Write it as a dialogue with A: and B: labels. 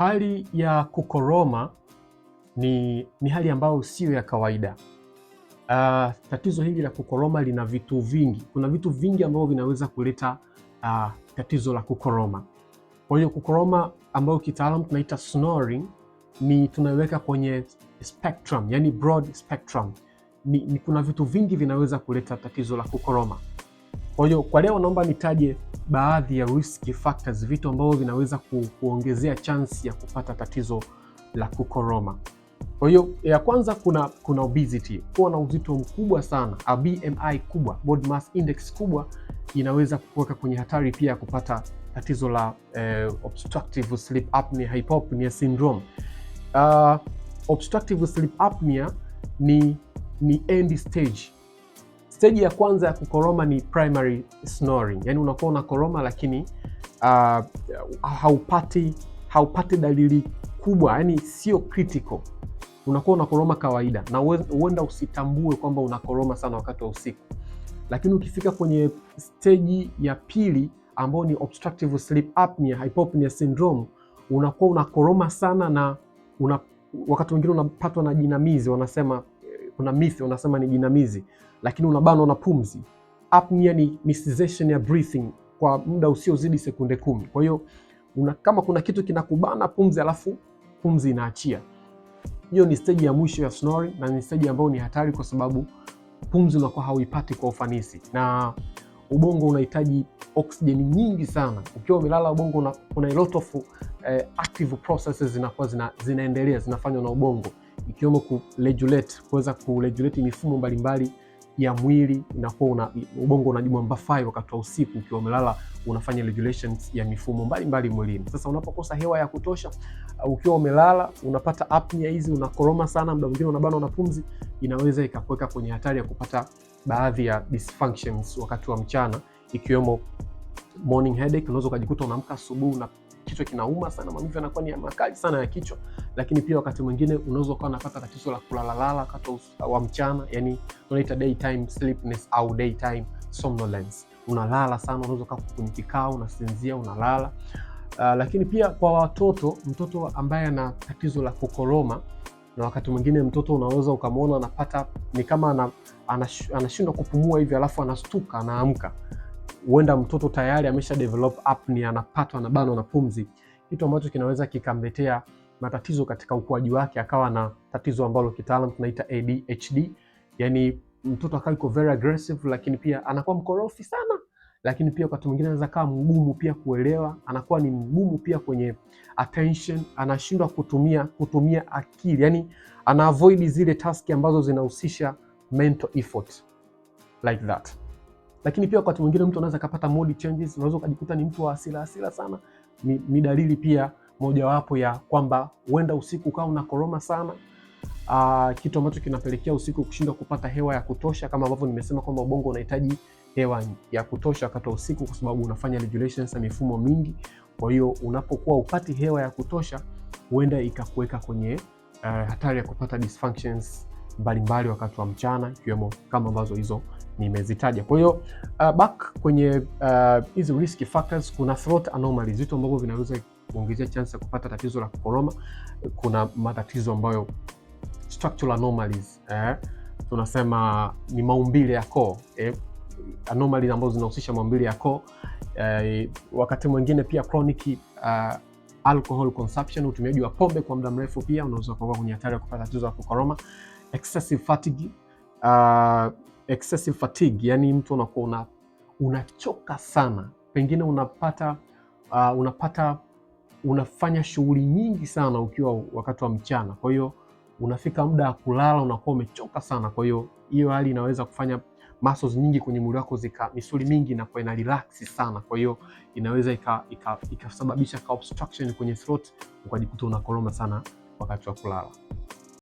A: Hali ya kukoroma ni hali ambayo sio ya kawaida. Tatizo hili la kukoroma lina vitu vingi. Kuna vitu vingi ambavyo vinaweza kuleta tatizo la kukoroma. Kwa hiyo kukoroma ambayo kitaalamu tunaita snoring ni tunaiweka kwenye spectrum, yani broad spectrum. Kuna vitu vingi vinaweza kuleta tatizo la kukoroma. Kwa hiyo kwa leo naomba nitaje baadhi ya risk factors, vitu ambavyo vinaweza kuongezea chance ya kupata tatizo la kukoroma. Kwa hiyo ya kwanza kuna obesity, kuwa na uzito mkubwa sana, a BMI kubwa, body mass index kubwa, inaweza kuweka kwenye hatari pia ya kupata tatizo la obstructive sleep apnea hypopnea syndrome. Obstructive sleep apnea ni end stage. Stage ya kwanza ya kukoroma ni primary snoring, yani unakuwa unakoroma lakini haupati dalili kubwa, yani sio critical, unakuwa unakoroma kawaida na huenda usitambue kwamba unakoroma sana wakati wa usiku. Lakini ukifika kwenye stage ya pili ambao ni obstructive sleep apnea hypopnea syndrome, unakuwa unakoroma sana na wakati mwingine unapatwa na jinamizi, wanasema kuna myth wanasema ni jinamizi, lakini unabanwa na pumzi. Apnea ni cessation ya breathing kwa muda usiozidi sekunde 10. Kwa hiyo kama kuna kitu kinakubana pumzi alafu pumzi inaachia, hiyo ni stage ya mwisho ya snoring, na ni stage ambayo ni hatari kwa sababu pumzi unakuwa hauipati kwa ufanisi na ubongo unahitaji oksijeni nyingi sana. Ukiwa umelala ubongo kuna a lot of active processes zinakuwa zinaendelea, zinafanywa na ubongo, ikiwemo kuweza kuregulate mifumo mbalimbali ya mwili. Inakuwa ubongo unajimwambafai wakati wa usiku, ukiwa umelala unafanya regulations ya mifumo mbalimbali mwilini. Sasa unapokosa hewa ya kutosha ukiwa umelala, unapata apnea hizi, unakoroma sana, muda mwingine unabanwa na pumzi, inaweza ikakuweka kwenye hatari ya kupata baadhi ya dysfunctions wakati wa mchana, ikiwemo morning headache. Unaweza ukajikuta unaamka asubuhi na kichwa kinauma sana, maumivu yanakuwa ni makali sana ya kichwa. Lakini pia wakati mwingine unaweza ukawa unapata tatizo la kulalala wakati wa mchana, yani tunaita daytime sleepiness au daytime somnolence. Unalala sana, unaweza ukaa kwenye kikao, unasinzia, unalala. Lakini pia kwa watoto, mtoto ambaye ana tatizo la kukoroma, na wakati mwingine mtoto unaweza ukamwona anapata ni kama anashindwa kupumua hivi, alafu anastuka, anaamka, huenda mtoto tayari amesha develop apnea, anapatwa na bano na pumzi, kitu ambacho kinaweza kikamletea matatizo katika ukuaji wake, akawa na tatizo ambalo kitaalamu tunaita ADHD, yani mtoto akawa yuko very aggressive, lakini pia anakuwa mkorofi sana, lakini pia wakati mwingine anaweza kuwa mgumu pia kuelewa, anakuwa ni mgumu pia kwenye attention, anashindwa kutumia akili, yani ana avoid zile taski ambazo zinahusisha mental effort like that. Lakini pia wakati mwingine mtu anaweza kupata mood changes, unaweza ukajikuta ni mtu wa hasira sana. Ni dalili pia mojawapo ya kwamba huenda usiku ukawa unakoroma sana, kitu ambacho kinapelekea usiku kushindwa kupata hewa ya kutosha, kama ambavyo nimesema kwamba ubongo unahitaji hewa ya kutosha wakati wa usiku kwa sababu unafanya regulations ya mifumo mingi. Kwa hiyo unapokuwa upati hewa ya kutosha, huenda ikakuweka kwenye hatari ya kupata dysfunctions mbalimbali wakati wa mchana, ikiwemo kama ambazo hizo nimezitaja. Kwa hiyo back kwenye hizi risk factors, kuna throat anomalies, vitu ambavyo vinaweza kuongezea chance ya kupata tatizo la kukoroma. Kuna matatizo ambayo structural anomalies, tunasema ni maumbile ya koo, anomalies ambazo zinahusisha maumbile ya koo. Wakati mwingine pia chronic alcohol consumption, utumiaji wa pombe kwa muda mrefu, pia unaweza kuwa kwenye hatari ya kupata tatizo la kukoroma. Excessive fatigue, yani mtu unakuwa unachoka sana, pengine unafanya shughuli nyingi sana ukiwa wakati wa mchana, kwa hiyo unafika muda wa kulala unakuwa umechoka sana. Kwa hiyo hali inaweza kufanya muscles nyingi kwenye mwili wako misuli mingi na ina relax sana, kwa hiyo inaweza ikasababisha obstruction kwenye throat, ukajikuta unakoroma sana wakati wa kulala.